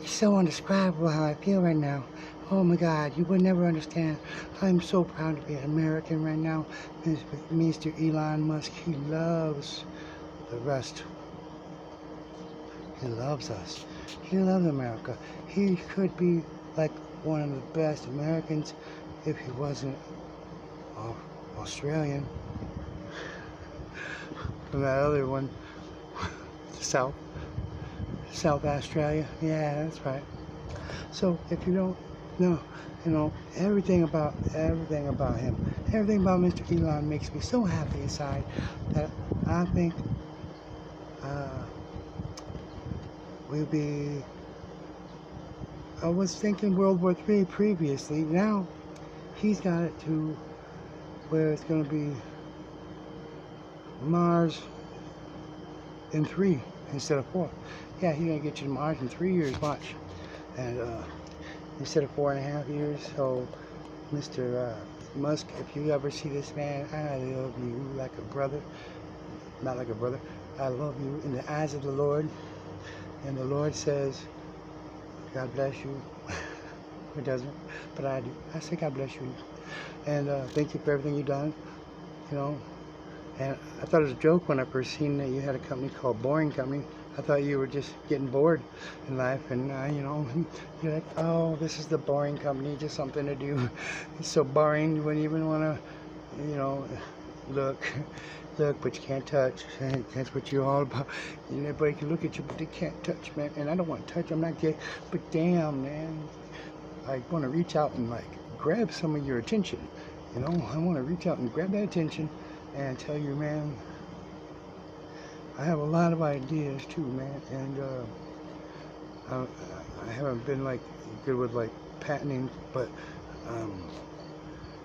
It's so indescribable how I feel right now. Oh my God, you would never understand. I'm so proud to be an American right now. Mr. Elon Musk, he loves the rest. He loves us. He loves America. He could be like one of the best Americans if he wasn't Australian. From that other one, South Australia. Yeah, that's right. So if you don't know, everything about him, everything about Mr. Elon makes me so happy inside that I think we'll be. I was thinking World War III previously. Now he's got it to where it's going to be Mars in 3 instead of 4. Yeah, he's going to get you to Mars in 3 years, watch. And instead of 4.5 years. So, Mr. Musk, if you ever see this man, I love you like a brother. Not like a brother. I love you in the eyes of the Lord. And the Lord says, God bless you. It doesn't, but I do. I say God bless you. And thank you for everything you've done. And I thought it was a joke when I first seen that you had a company called Boring Company. I thought you were just getting bored in life, and you're like, oh, this is the Boring Company, just something to do. It's so boring, you wouldn't even want to, look, but you can't touch. And that's what you're all about. Everybody can look at you, but they can't touch, man. And I don't want to touch. I'm not gay, but damn, man, I want to reach out and grab some of your attention. I want to reach out and grab that attention and tell you, man, I have a lot of ideas too, man, and I haven't been good with patenting, but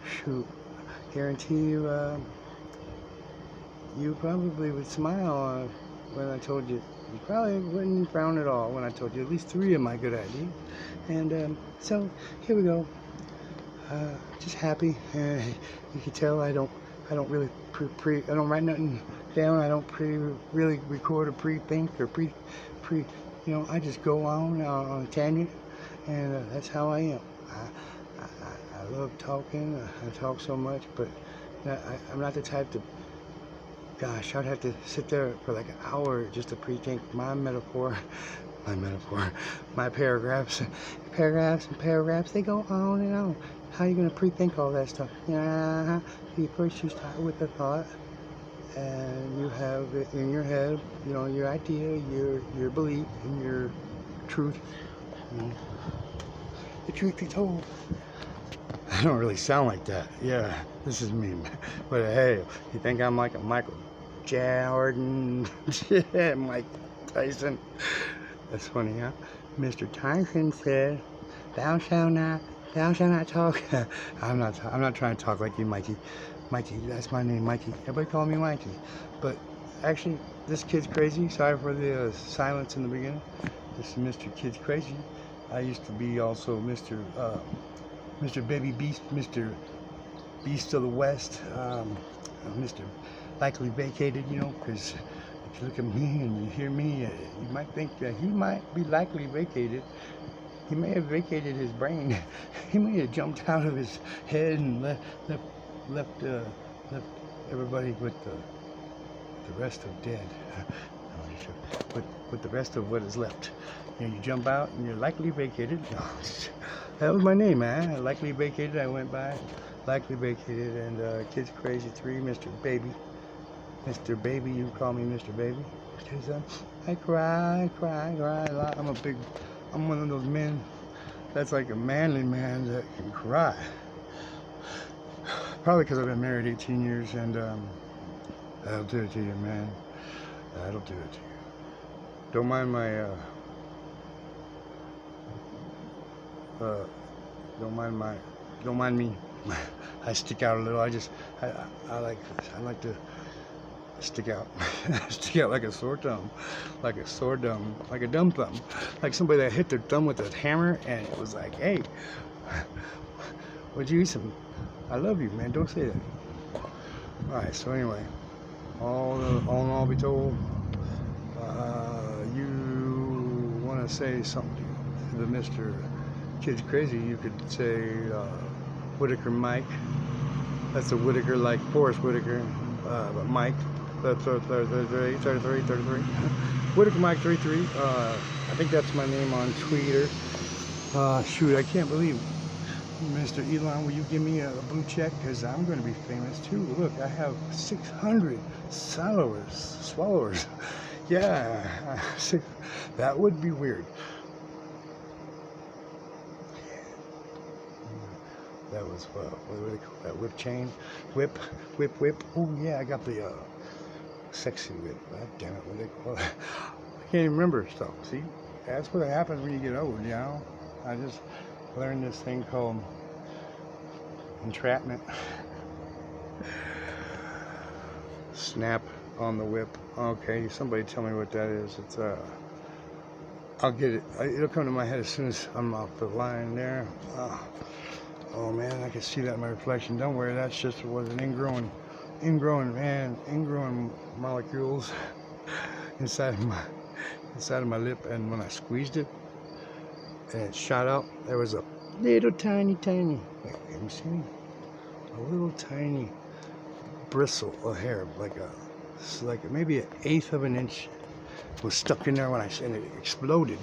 shoot, guarantee you, you probably would smile when I told you. You probably wouldn't frown at all when I told you at least 3 of my good ideas, and so here we go. Just happy, and you can tell I don't really I don't write nothing down. I don't really record or pre-think or I just go on a tangent, and that's how I am. I love talking. I talk so much, but I'm not the type to. Gosh, I'd have to sit there for like an hour just to pre-think my paragraphs, and paragraphs. They go on and on. How are you going to pre-think all that stuff? You first you start with the thought, and you have it in your head, your idea, your belief, and your truth. The truth be told, I don't really sound like that. Yeah, this is me. But hey, you think I'm like a Michael Jordan? Yeah, Mike Tyson. That's funny, huh? Mr. Tyson said, thou shalt not talk. I'm not trying to talk like you, Mikey. Mikey, that's my name, Mikey. Everybody call me Mikey. But actually, this kid's crazy. Sorry for the silence in the beginning. This is Mr. Kid's Crazy. I used to be also Mr. Baby Beast, Mr. Beast of the West, Mr. Likely Vacated, because if you look at me and you hear me, you might think that he might be likely vacated. He may have vacated his brain. He may have jumped out of his head and left everybody with the rest of dead. With the rest of what is left. You jump out and you're likely vacated. That was my name, man. Likely Vacated. I went by Likely Vacated, and Kids Crazy 3, Mr. Baby. Mr. Baby, you call me Mr. Baby. Because I cry a lot. I'm one of those men that's like a manly man that can cry. Probably because I've been married 18 years, and that'll do it to you, man. That'll do it to you. Don't mind my, don't mind me. I stick out a little. I like to stick out. Stick out like a sore thumb. Like a dumb thumb. Like somebody that hit their thumb with a hammer and it was like, hey, would you eat some? I love you, man. Don't say that. Alright, so anyway, all in all be told, you want to say something. the Mr. Kids Crazy, you could say Whitaker Mike. That's a Whitaker like Forrest Whitaker, but Mike. That's 33. Whitaker Mike 33. I think that's my name on Twitter. Shoot, I can't believe, Mr. Elon, will you give me a blue check? Because I'm going to be famous too. Look, I have 600 swallowers. Yeah, that would be weird. That was, what do they call that? Whip chain? Whip. Oh, yeah, I got the sexy whip. God damn it, what do they call it? I can't even remember stuff. See, that's what happens when you get old, you know? I just learned this thing called entrapment. Snap on the whip. Okay, somebody tell me what that is. It's I'll get it. It'll come to my head as soon as I'm off the line there. Oh man, I can see that in my reflection. Don't worry, that's just was an ingrowing molecules inside of my lip, and when I squeezed it and it shot out, there was a little tiny, wait, let me see, a little tiny bristle of hair, like maybe 1/8 of an inch was stuck in there and it exploded.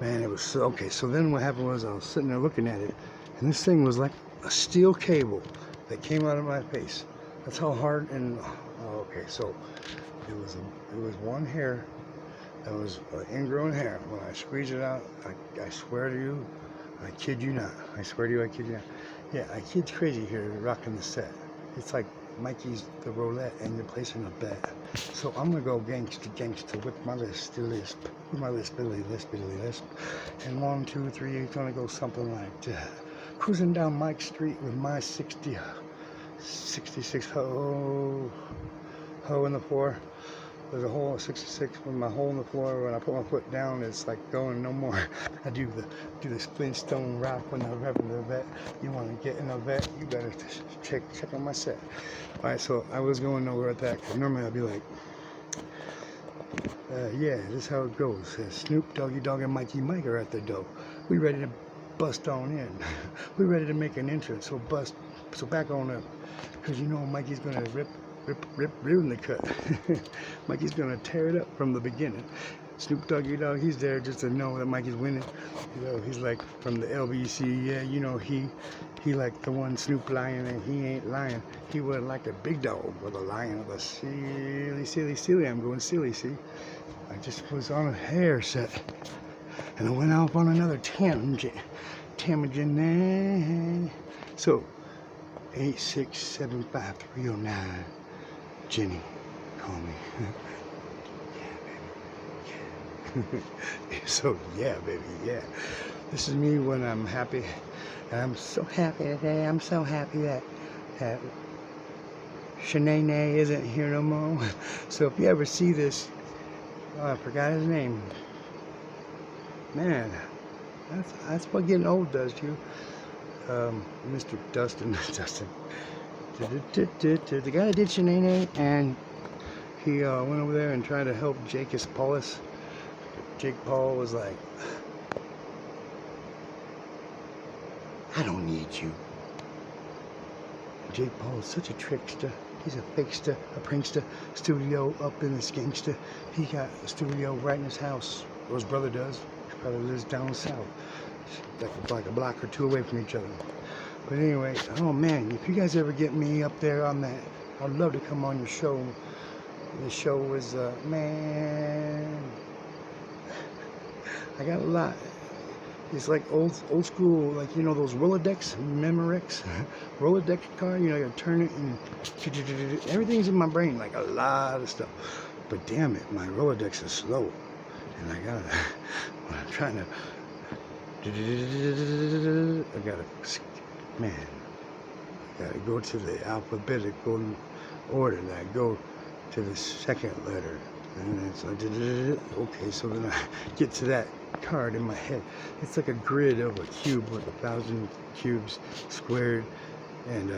Man, it was so, okay. So then what happened was I was sitting there looking at it, and this thing was like a steel cable that came out of my face. That's how hard. And okay, so it was one hair that was ingrown hair. When I squeezed it out, I swear to you, I kid you not. I swear to you, I kid you not. Yeah, I Kids Crazy here rocking the set. It's like Mikey's the roulette and you're placing a bet. So I'm gonna go gangsta with my lisp, with my lisp. And 1, 2, 3, it's gonna go something like that. Cruising down Mike Street with my 66 hoe in the floor. There's a hole at 66 with my hole in the floor. When I put my foot down, it's like going no more. I do the Flintstone rock when I'm revving the vet. You want to get in a vet, you better check on my set. All right, so I was going nowhere with that. Cause normally I'd be like, yeah, this is how it goes. Snoop, Doggy Dogg, and Mikey Mike are at the door. We ready to bust on in. We ready to make an entrance. So back on up, cause you know Mikey's gonna rip in the cut. Mikey's gonna tear it up from the beginning. Snoop Doggy Dogg, he's there just to know that Mikey's winning. You know, he's like from the LBC. Yeah, you know, he like the one Snoop lying, and he ain't lying. He wasn't like a big dog with a lion of a silly. I'm going silly, see? I just was on a hair set, and I went off on another tangent there. So 8675309. Jenny, call me. Yeah, baby. Yeah. So yeah, baby, yeah. This is me when I'm happy. And I'm so happy today. I'm so happy that Shanae isn't here no more. So if you ever see this, oh, I forgot his name. Man, that's what getting old does to you. Mr. Dustin. The guy that did Shanae, and he went over there and tried to help Jacus Paulus. Jake Paul was like, I don't need you. Jake Paul is such a trickster. He's a fakester, a prankster. Studio up in this gangster. He got a studio right in his house. Or his brother does. His brother lives down south. Like a block or two away from each other. But anyway, oh man, if you guys ever get me up there on that, I'd love to come on your show. The show was, man, I got a lot. It's like old school, like, you know, those Rolodex, Memorex, Rolodex car, you know, you turn it and everything's in my brain, like a lot of stuff. But damn it, my Rolodex is slow. And I gotta, when I'm trying to, I gotta go to the alphabetical order. I go to the second letter, and it's like, okay, so then I get to that card in my head. It's like a grid of a cube with 1,000 cubes squared, and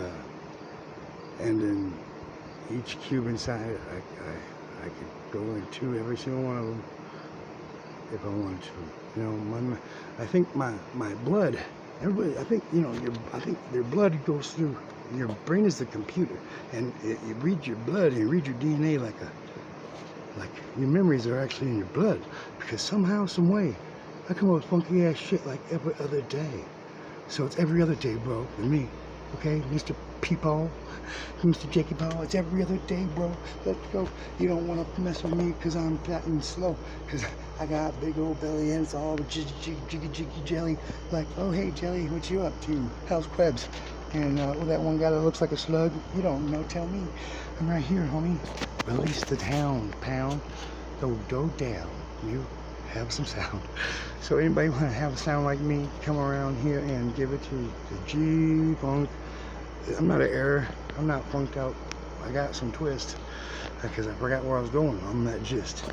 then each cube inside, I could go into every single one of them. if I wanted to. You know, I think my blood, everybody, I think, you know, I think your blood goes through, your brain is the computer, and it reads your blood and reads your DNA like your memories are actually in your blood, because somehow, some way, I come up with funky ass shit like every other day. So it's every other day, bro, for me. Okay, Mr. Peepaw, Mr. Jakey Paw, it's every other day, bro. Let's go. You don't want to mess with me because I'm fat and slow, because I got big old belly and it's all jiggy jelly. Like, oh, hey, Jelly, what you up to? How's Krebs? And that one guy that looks like a slug, you don't know, tell me. I'm right here, homie. Release the town, pound. Go down. You have some sound. So anybody want to have a sound like me, come around here and give it to the G-Funk. I'm not an error. I'm not funked out. I got some twist because I forgot where I was going on that gist.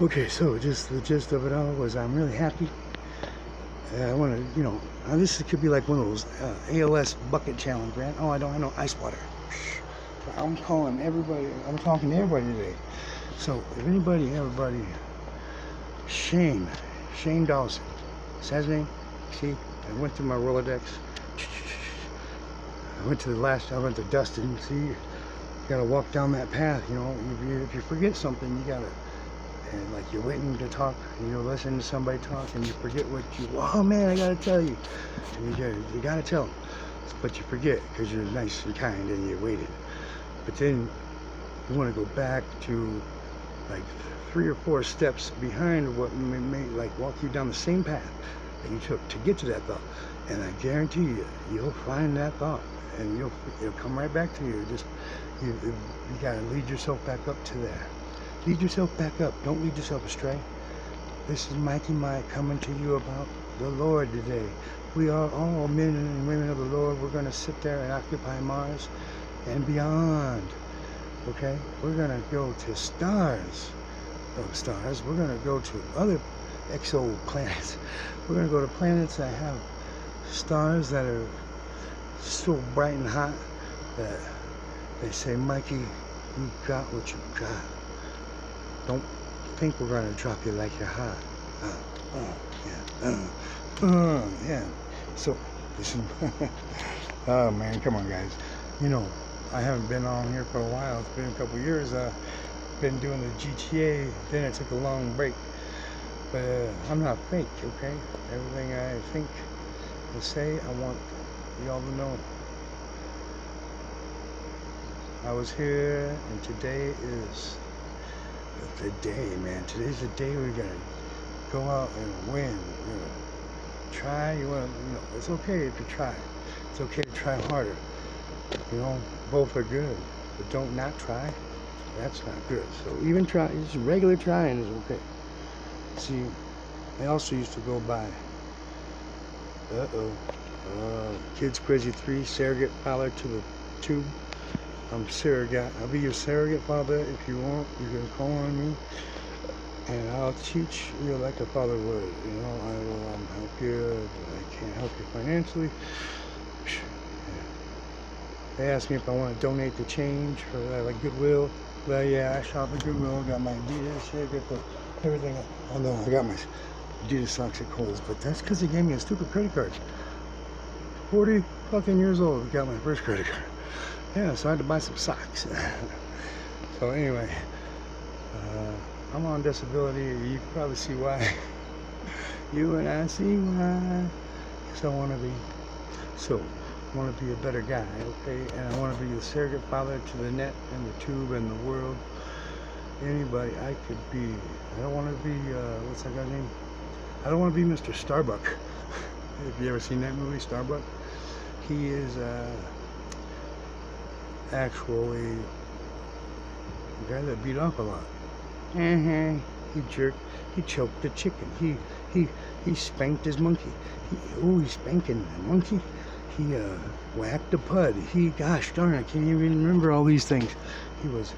Okay, so just the gist of it all was I'm really happy. I want to, you know, this could be like one of those ALS bucket challenge, man. Oh, I know ice water. I'm calling everybody. I'm talking to everybody today. So if everybody, Shane Dawson. Is that his name? See, I went through my Rolodex. I went to Dustin. See, you gotta walk down that path. You know, if you forget something, you gotta, and like you're waiting to talk, and you're listening to somebody talk, and you forget oh man, I gotta tell you. And you gotta tell them, but you forget because you're nice and kind and you waited. But then you want to go back to like 3 or 4 steps behind what may like walk you down the same path that you took to get to that thought, and I guarantee you'll find that thought, and it'll come right back to you. Just you gotta lead yourself back up to there. Lead yourself back up. Don't lead yourself astray. This is Mikey Mike coming to you about the Lord today. We are all men and women of the Lord. We're gonna sit there and occupy Mars and beyond. Okay, we're gonna go to stars. We're going to go to other exoplanets. We're going to go to planets that have stars that are so bright and hot that they say, Mikey, you got what you got. Don't think we're going to drop you like you're hot. Yeah. So, listen. Oh man, come on guys. You know, I haven't been on here for a while. It's been a couple years. Been doing the GTA, then I took a long break, but I'm not fake, okay? Everything I think and say, I want y'all to know. I was here, and today is the day, man. Today's the day we're gonna go out and win. We're gonna try. You know, it's okay if you try. It's okay to try harder. You know, both are good, but don't not try. That's not good. So even try, just regular trying is okay. See, I also used to go by, Kids Crazy 3, surrogate father to the tube. I'm surrogate. I'll be your surrogate father if you want. You can call on me, and I'll teach you like a father would. You know, I will help you. I can't help you financially. They asked me if I want to donate the change for like Goodwill. Well, yeah, I shop at Goodwill, got my Adidas shit, got everything. Although I got my Adidas socks at Kohl's, but that's because they gave me a stupid credit card. 40 fucking years old, got my first credit card. Yeah, so I had to buy some socks. So anyway, I'm on disability. You can probably see why. You and I see why. Because I want to be. So. I want to be a better guy, okay? And I want to be the surrogate father to the net and the tube and the world. Anybody I could be. I don't want to be, what's that guy's name? I don't want to be Mr. Starbuck. Have you ever seen that movie, Starbuck? He is actually a guy that beat up a lot. He jerked, he choked the chicken. He spanked his monkey. He's spanking the monkey. He whacked the pud. Gosh darn, I can't even remember all these things. He was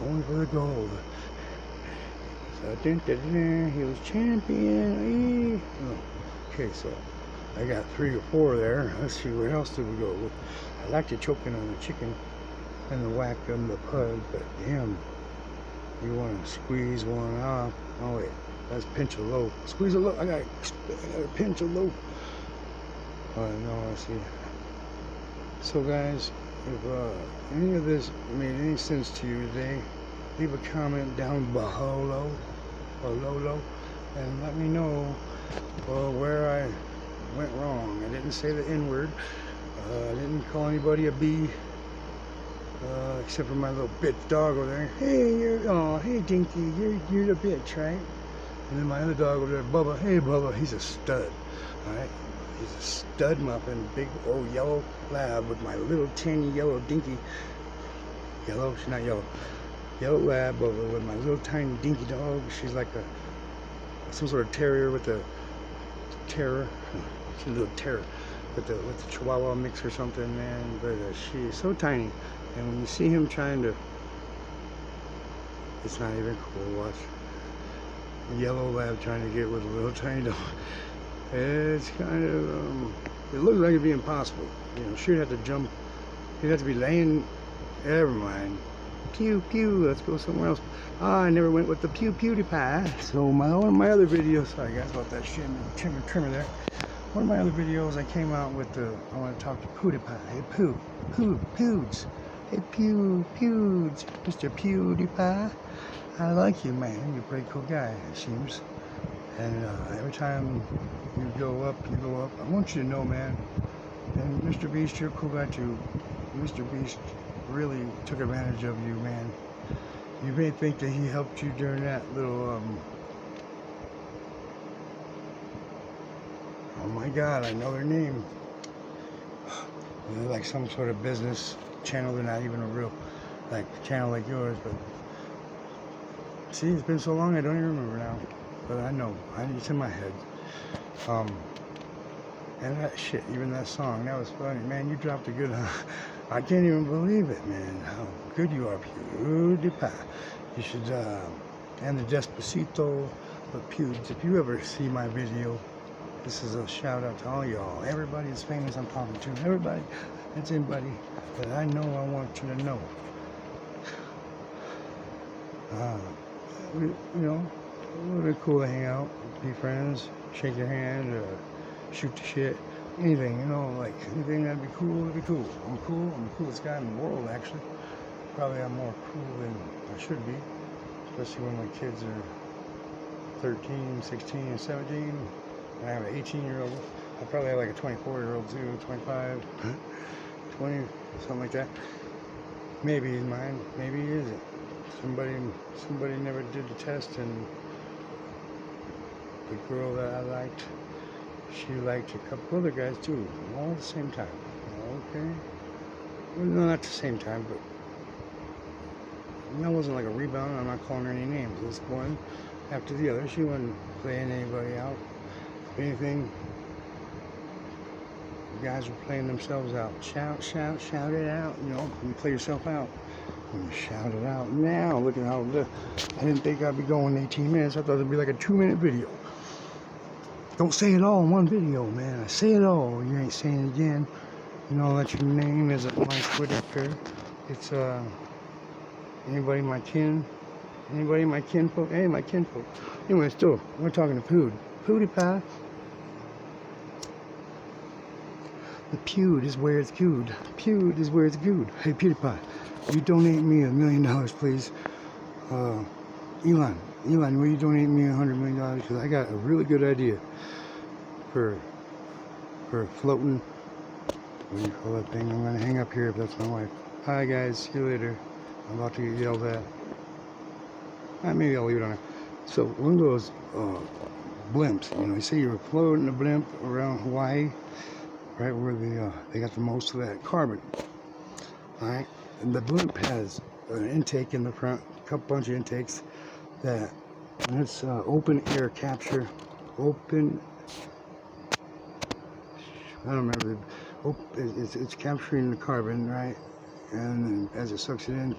going for the gold. So, he was champion. Okay, so I got 3 or 4 there. Let's see, where else did we go? I like the choking on the chicken and the whack on the pud, but damn, you want to squeeze one off. Oh wait, That's pinch a low. Squeeze a low. I got a pinch a low. No, I see. So guys, if any of this made any sense to you today, leave a comment down below or low, and let me know where I went wrong. I didn't say the N-word. I didn't call anybody a B, except for my little bitch dog over there. Hey Dinky, you're the bitch, right? And then my other dog over there, Bubba. Hey Bubba, he's a stud, all right? He's a stud muffin, big old yellow lab with my little tiny yellow dinky. Yellow? She's not yellow. Yellow lab with my little tiny dinky dog. She's like some sort of terrier with a terror. She's a little terror with the Chihuahua mix or something, man. But she is so tiny, and when you see him trying to, it's not even cool. Watch. Yellow lab trying to get with a little tiny dog. It's kind of, it looks like it'd be impossible. You know, she'd have to jump, he'd have to be laying, never mind. Pew, pew, let's go somewhere else. I never went with the PewDiePie. So one of my other videos, sorry guys about that trimmer there. One of my other videos, I came out with I want to talk to PewDiePie. Hey, Pewds. Hey, Pewds, Mr. PewDiePie. I like you, man. You're a pretty cool guy, it seems. And every time you go up. I want you to know, man. And Mr. Beast, you're a cool guy too. Mr. Beast really took advantage of you, man. You may think that he helped you during that little, oh my God, I know their name. They're like some sort of business channel. They're not even a real, like, channel like yours, but see, it's been so long I don't even remember now. But I know, it's in my head. And that shit, even that song, that was funny. Man, you dropped a good, I can't even believe it, man, how good you are, PewDiePie. You should, and the Despacito, but Pewds, if you ever see my video, this is a shout out to all y'all. Everybody is famous I'm talking to. Everybody, that's anybody that I know I want you to know. You know, it would be cool to hang out, be friends, shake your hand, shoot the shit, anything, you know, like anything that'd be cool, it'd be cool. I'm the coolest guy in the world, actually. Probably I'm more cool than I should be, especially when my kids are 13, 16, and 17, and I have an 18-year-old. I probably have like a 24-year-old too, 25, 20, something like that. Maybe he's mine, maybe he isn't. Somebody never did the test, and the girl that I liked, she liked a couple other guys too, all at the same time. Okay? Well, no, not at the same time, but that wasn't like a rebound. I'm not calling her any names. This one after the other. She wasn't playing anybody out. If anything, the guys were playing themselves out. Shout it out. You know, you play yourself out. And shout it out. Now, look at how I didn't think I'd be going 18 minutes. I thought it'd be like a 2-minute video. Don't say it all in one video, man. I say it all. You ain't saying it again. You know that your name is at my Twitter. It's anybody my kinfolk. Hey, my kinfolk. Anyway, still, we're talking to PewDiePie. The Pewd is where it's good. Pewd is where it's good. Hey, PewDiePie, will you donate me $1 million, please? Elon, will you donate me $100 million? Because I got a really good idea for floating. What do you call that thing? I'm gonna hang up here if that's my wife. Hi guys, see you later. I'm about to get yelled at. Maybe I'll leave it on there. So one of those blimps, you know, you say you're floating a blimp around Hawaii, right where they got the most of that carbon. Alright, and the blimp has an intake in the front, a bunch of intakes and it's open air capture, I don't remember, it's capturing the carbon, right? And as it sucks it in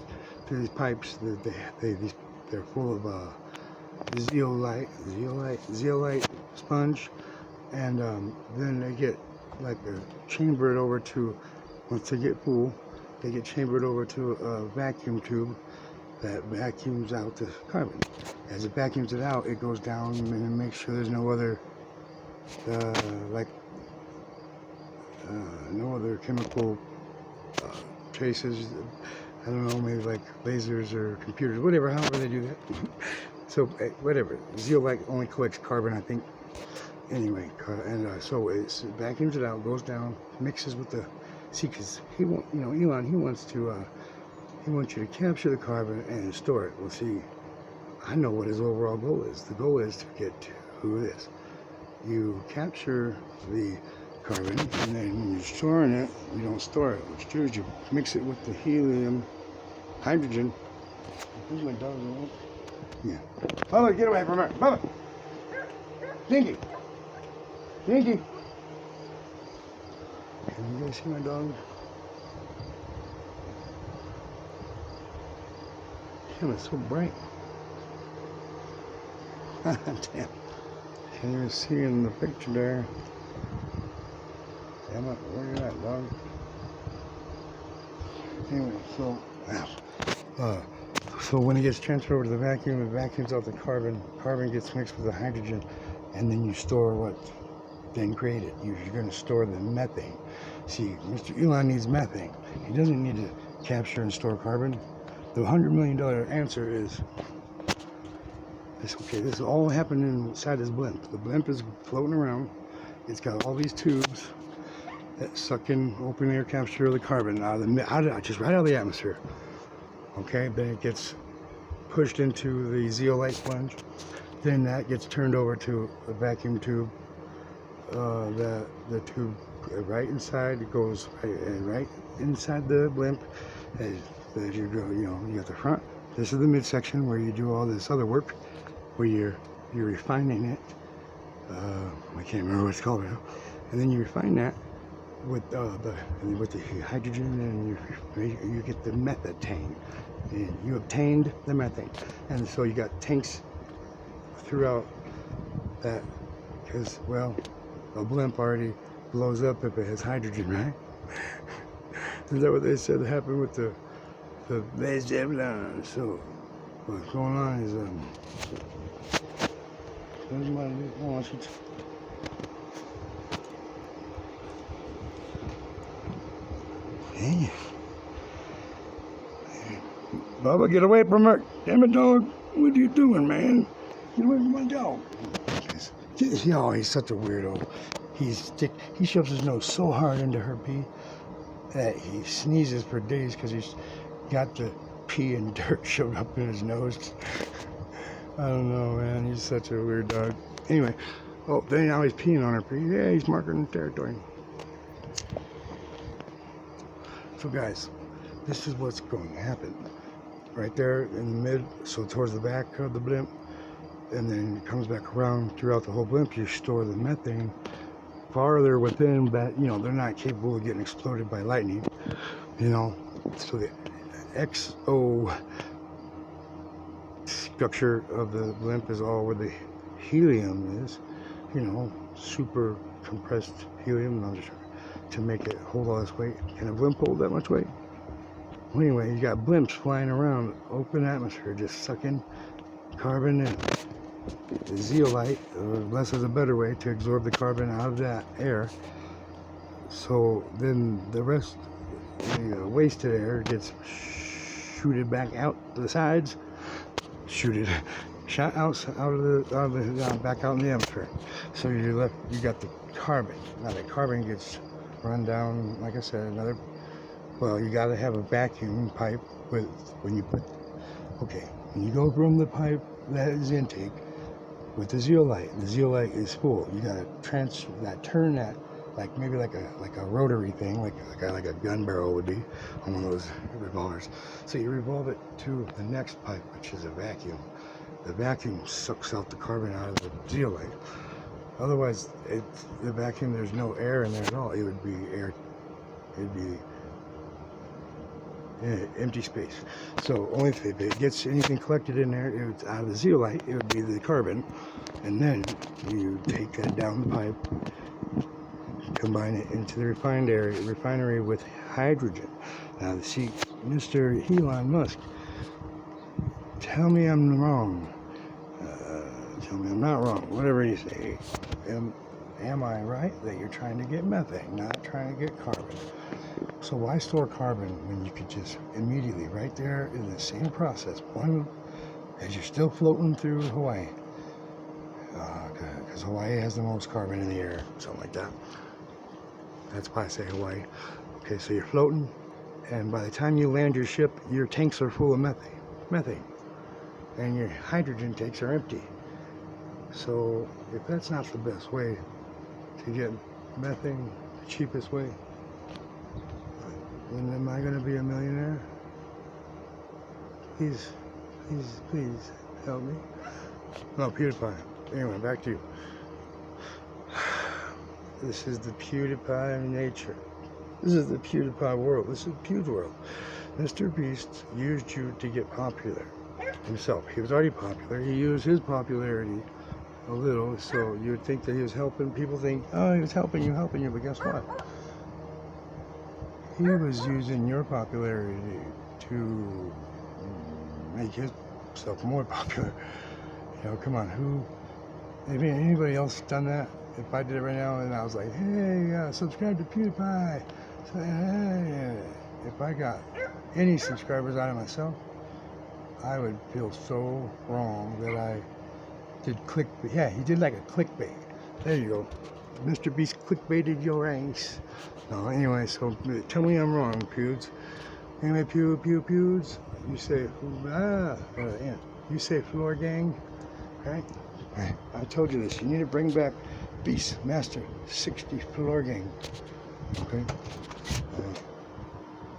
through these pipes, they're full of zeolite sponge, and then they get chambered over to, once they get full, they get chambered over to a vacuum tube, that vacuums out the carbon. As it vacuums it out, it goes down and it makes sure there's no other no other chemical traces. I don't know, maybe like lasers or computers, whatever, however they do that. So whatever, zeolite only collects carbon, I think. Anyway, and so it vacuums it out, goes down, mixes with the, see, because he wants, you know, Elon, he wants you to capture the carbon and store it. Well, see, I know what his overall goal is. The goal is to get to this. You capture the carbon, and then when you're storing it, you don't store it. What you do is you mix it with the helium, hydrogen. Who's my dog? Yeah. Bubba, get away from her. Bubba! Dinky! Dinky! Can you guys see my dog? Damn, it's so bright. Damn. Can't even see in the picture there. Damn it, where you at, dog? Anyway, so when it gets transferred over to the vacuum, it vacuums out the carbon. Carbon gets mixed with the hydrogen, and then you store what then created. You're going to store the methane. See, Mr. Elon needs methane. He doesn't need to capture and store carbon. The $100 million answer is this. Okay, this all happened inside this blimp. The blimp is floating around. It's got all these tubes that suck in open air capture of the carbon just right out of the atmosphere. Okay, then it gets pushed into the zeolite sponge. Then that gets turned over to a vacuum tube. The tube right inside, it goes right inside the blimp. As you go, you know, you got the front. This is the midsection where you do all this other work, where you're refining it. I can't remember what it's called now. And then you refine that with the hydrogen, and you get the methane. And you obtained the methane, and so you got tanks throughout that, because, well, a blimp already blows up if it has hydrogen, right? Is that what they said happened with the Zebulon? So what's going on is hey, Bubba, get away from her! Damn it, dog! What are you doing, man? Get away from my dog! Oh, he's such a weirdo. He shoves his nose so hard into her pee that he sneezes for days because he's got the pee and dirt shoved up in his nose. I don't know, man. He's such a weird dog. Anyway, then now he's peeing on her pee. Yeah, he's marking territory. So, guys, this is what's going to happen. Right there in the mid, so towards the back of the blimp, and then it comes back around throughout the whole blimp. You store the methane farther within that, you know, they're not capable of getting exploded by lightning, you know. So the XO structure of the blimp is all where the helium is, you know, super compressed helium, to make it hold all this weight. Can a blimp hold that much weight? Well, anyway, you got blimps flying around open atmosphere, just sucking carbon in. The zeolite, less is a better way to absorb the carbon out of that air. So then the rest, the wasted air gets shooted back out to the sides, shot out back out in the atmosphere. So you got the carbon. Now the carbon gets run down, like I said, well, you got to have a vacuum pipe when you go from the pipe that is intake with the zeolite is full. You got to turn that like maybe like a rotary thing, like a gun barrel would be on one of those revolvers. So you revolve it to the next pipe, which is a vacuum. The vacuum sucks out the carbon out of the zeolite. Otherwise, the vacuum, there's no air in there at all. It would be air. It'd be empty space. So only if it gets anything collected in there, it's out of the zeolite, it would be the carbon, and then you take that down the pipe, combine it into the refinery with hydrogen. Now, see, Mr. Elon Musk, Tell me I'm wrong. Tell me I'm not wrong. Whatever you say. Am I right that you're trying to get methane, not trying to get carbon? So why store carbon when you could just immediately, right there in the same process, one as you're still floating through Hawaii? Because Hawaii has the most carbon in the air, something like that. That's why I say Hawaii. Okay, so you're floating, and by the time you land your ship, your tanks are full of methane, and your hydrogen tanks are empty. So if that's not the best way to get methane, the cheapest way, then am I going to be a millionaire? Please help me. No, PewDiePie. Anyway, back to you. This is the PewDiePie nature. This is the PewDiePie world. This is Pew's world. Mr. Beast used you to get popular himself. He was already popular. He used his popularity a little, so you would think that he was helping. People think, oh, he was helping you, but guess what? He was using your popularity to make himself more popular. You know, come on, anybody else done that? If I did it right now and I was like, hey, subscribe to PewDiePie. So, hey, if I got any subscribers out of myself, I would feel so wrong that I did clickbait. Yeah, he did like a clickbait. There you go. Mr. Beast clickbaited your ranks. No, anyway, so tell me I'm wrong, Pewds. Anyway, Pewds, you say, yeah, you say floor gang, right? I told you this. You need to bring back Beast Master 60 floor gang. Okay?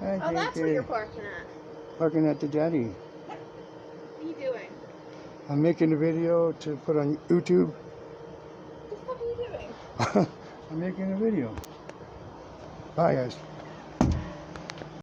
Oh, that's what you're parking at. Parking at the daddy. What are you doing? I'm making a video to put on YouTube. What the fuck are you doing? I'm making a video. Bye, guys.